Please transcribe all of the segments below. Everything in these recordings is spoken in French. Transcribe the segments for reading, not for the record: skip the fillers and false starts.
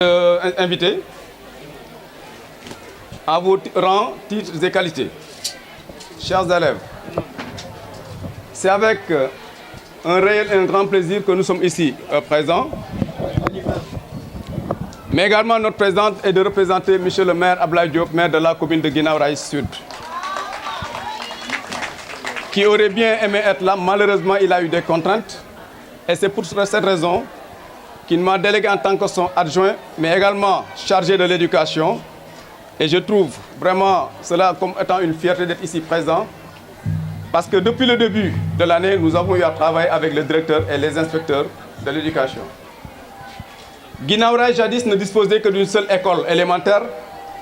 Invités à vos rangs, titres et qualités. Chers élèves, c'est avec un réel et un grand plaisir que nous sommes ici présents. Mais également notre présidente est de représenter M. le maire Abdoulaye Diop, maire de la commune de Guinaw Rail Sud, qui aurait bien aimé être là. Malheureusement, il a eu des contraintes. Et c'est pour cette raison qu'il m'a délégué en tant que son adjoint, mais également chargé de l'éducation. Et je trouve vraiment cela comme étant une fierté d'être ici présent, parce que depuis le début de l'année, nous avons eu à travailler avec le directeur et les inspecteurs de l'éducation. Guinaw Rail jadis ne disposait que d'une seule école élémentaire,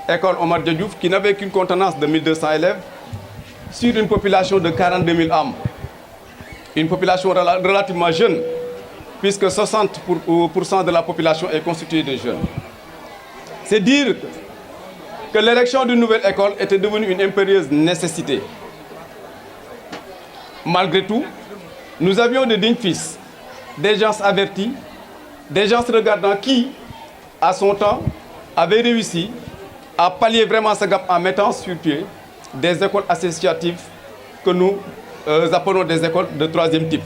école Omar Diouf, qui n'avait qu'une contenance de 1200 élèves sur une population de 42 000 âmes. Une population relativement jeune, puisque 60% de la population est constituée de jeunes. C'est dire que l'érection d'une nouvelle école était devenue une impérieuse nécessité. Malgré tout, nous avions de dignes fils, des gens avertis, des gens regardant qui, à son temps, avaient réussi à pallier vraiment ce gap en mettant sur pied des écoles associatives que nous appelons des écoles de troisième type.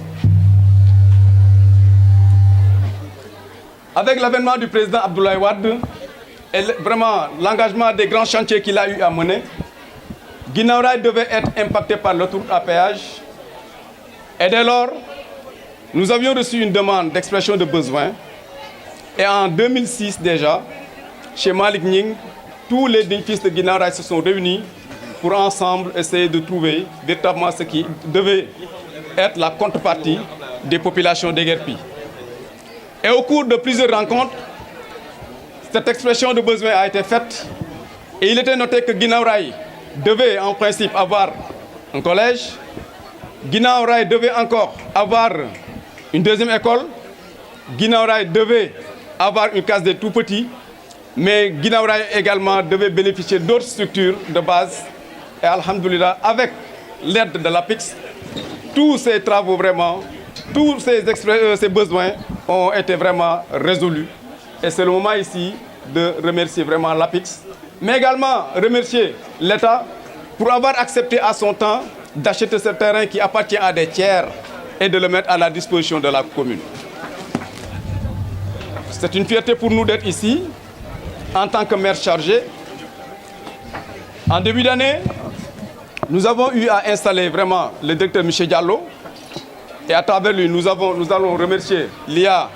Avec l'avènement du président Abdoulaye Wade et vraiment l'engagement des grands chantiers qu'il a eu à mener, Guinaw Rail devait être impacté par l'autoroute à péage. Et dès lors, nous avions reçu une demande d'expression de besoins. Et en 2006 déjà, chez Malik Ning, tous les fils de Guinaw Rail se sont réunis pour ensemble essayer de trouver véritablement ce qui devait être la contrepartie des populations déguerpies. Et au cours de plusieurs rencontres, cette expression de besoin a été faite et il était noté que Guinaw Rail devait en principe avoir un collège, Guinaw Rail devait encore avoir une deuxième école, Guinaw Rail devait avoir une case des tout-petits, mais Guinaw Rail également devait bénéficier d'autres structures de base. Et alhamdoulilah, avec l'aide de l'APIX, tous ces travaux vraiment, tous ces besoins ont été vraiment résolus. Et c'est le moment ici de remercier vraiment l'APIX, mais également remercier l'État pour avoir accepté à son temps d'acheter ce terrain qui appartient à des tiers et de le mettre à la disposition de la commune. C'est une fierté pour nous d'être ici en tant que maire chargé. En début d'année, nous avons eu à installer vraiment le directeur M. Diallo. Et à travers lui, nous allons remercier l'IA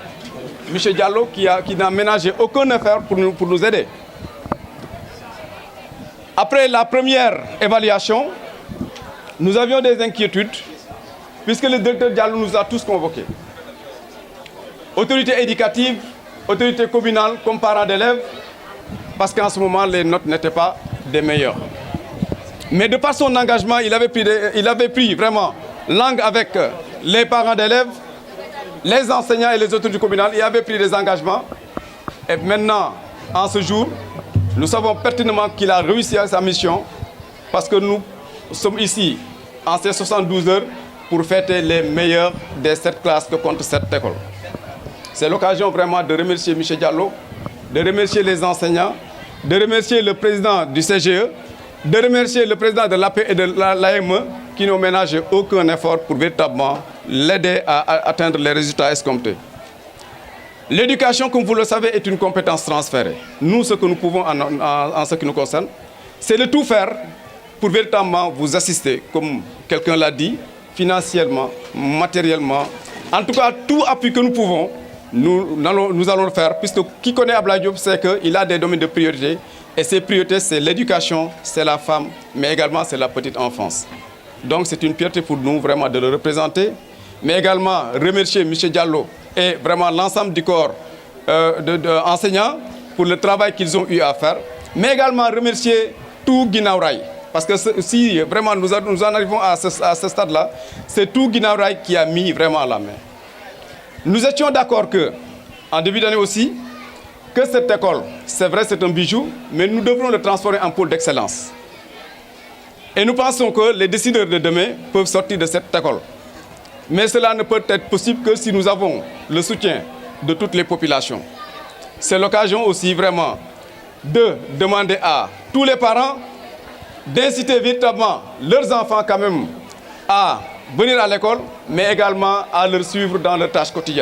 M. Diallo qui n'a ménagé aucun effort pour nous aider. Après la première évaluation, nous avions des inquiétudes puisque le directeur Diallo nous a tous convoqués. Autorité éducative, autorité communale comme parents d'élèves, parce qu'en ce moment, les notes n'étaient pas des meilleures. Mais de par son engagement, il avait pris vraiment langue avec les parents d'élèves, les enseignants et les autorités communales. Il avait pris des engagements. Et maintenant, en ce jour, nous savons pertinemment qu'il a réussi à sa mission parce que nous sommes ici en ces 72 heures pour fêter les meilleurs des 7 classes que compte cette école. C'est l'occasion vraiment de remercier M. Diallo, de remercier les enseignants, de remercier le président du CGE, de remercier le président de l'AP et de l'AME qui n'ont ménagé aucun effort pour véritablement l'aider à atteindre les résultats escomptés. L'éducation, comme vous le savez, est une compétence transférée. Nous, ce que nous pouvons en ce qui nous concerne, c'est de tout faire pour véritablement vous assister, comme quelqu'un l'a dit, financièrement, matériellement. En tout cas, tout appui que nous pouvons, nous allons le faire, puisque qui connaît Abdoulaye Diop sait qu'il a des domaines de priorité. Et ces priorités, c'est l'éducation, c'est la femme, mais également c'est la petite enfance. Donc c'est une fierté pour nous vraiment de le représenter, mais également remercier M. Diallo et vraiment l'ensemble du corps enseignants pour le travail qu'ils ont eu à faire, mais également remercier tout Guinaw Rail. Parce que si vraiment nous en arrivons à ce stade-là, c'est tout Guinaw Rail qui a mis vraiment la main. Nous étions d'accord qu'en début d'année aussi, que cette école, c'est vrai, c'est un bijou, mais nous devrons le transformer en pôle d'excellence. Et nous pensons que les décideurs de demain peuvent sortir de cette école. Mais cela ne peut être possible que si nous avons le soutien de toutes les populations. c'est l'occasion aussi vraiment de demander à tous les parents d'inciter véritablement leurs enfants quand même à venir à l'école, mais également à leur suivre dans leurs tâches quotidiennes.